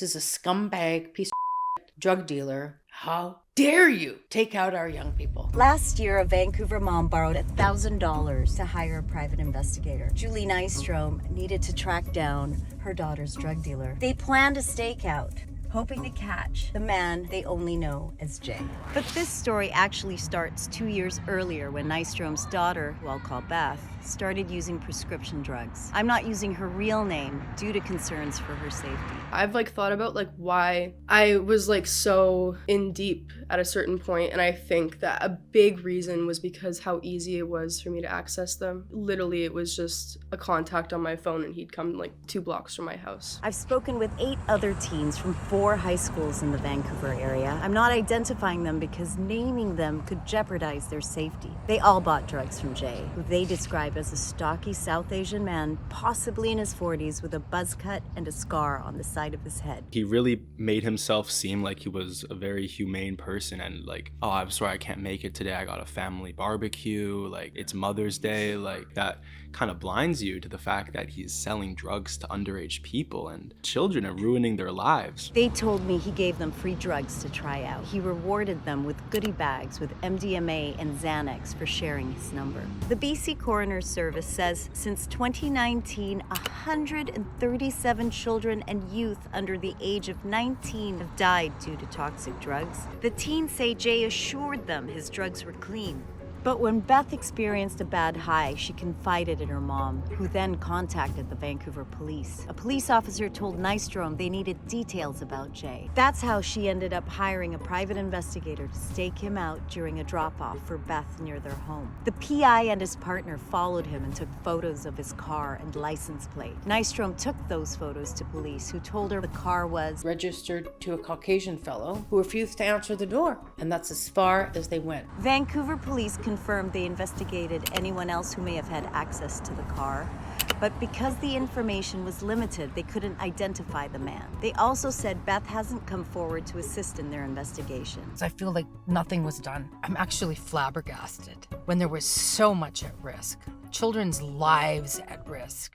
This is a scumbag piece of drug dealer. How dare you take out our young people? Last year, a Vancouver mom borrowed $1,000 to hire a private investigator. Julie Nystrom needed to track down her daughter's drug dealer. They planned a stakeout, hoping to catch the man they only know as Jay. But this story actually starts 2 years earlier when Nystrom's daughter, who I'll call Beth, started using prescription drugs. I'm not using her real name due to concerns for her safety. I've thought about why I was so in deep at a certain point, and I think that a big reason was because how easy it was for me to access them. Literally, it was just a contact on my phone and he'd come 2 blocks from my house. I've spoken with 8 other teens from 4 high schools in the Vancouver area. I'm not identifying them because naming them could jeopardize their safety. They all bought drugs from Jay, who they describe as a stocky South Asian man, possibly in his 40s, with a buzz cut and a scar on the side of his head. He really made himself seem like he was a very humane person and oh, I'm sorry I can't make it today. I got a family barbecue, it's Mother's Day. That kind of blinds you to the fact that he's selling drugs to underage people and children and ruining their lives. They told me he gave them free drugs to try out. He rewarded them with goodie bags with MDMA and Xanax for sharing his number. The BC Coroner's Service says since 2019, 137 children and youth under the age of 19 have died due to toxic drugs. The teens say Jay assured them his drugs were clean. But when Beth experienced a bad high, she confided in her mom, who then contacted the Vancouver police. A police officer told Nystrom they needed details about Jay. That's how she ended up hiring a private investigator to stake him out during a drop-off for Beth near their home. The PI and his partner followed him and took photos of his car and license plate. Nystrom took those photos to police, who told her the car was registered to a Caucasian fellow who refused to answer the door. And that's as far as they went. Vancouver police confirmed they investigated anyone else who may have had access to the car, but because the information was limited, they couldn't identify the man. They also said Beth hasn't come forward to assist in their investigation. I feel like nothing was done. I'm actually flabbergasted when there was so much at risk. Children's lives at risk.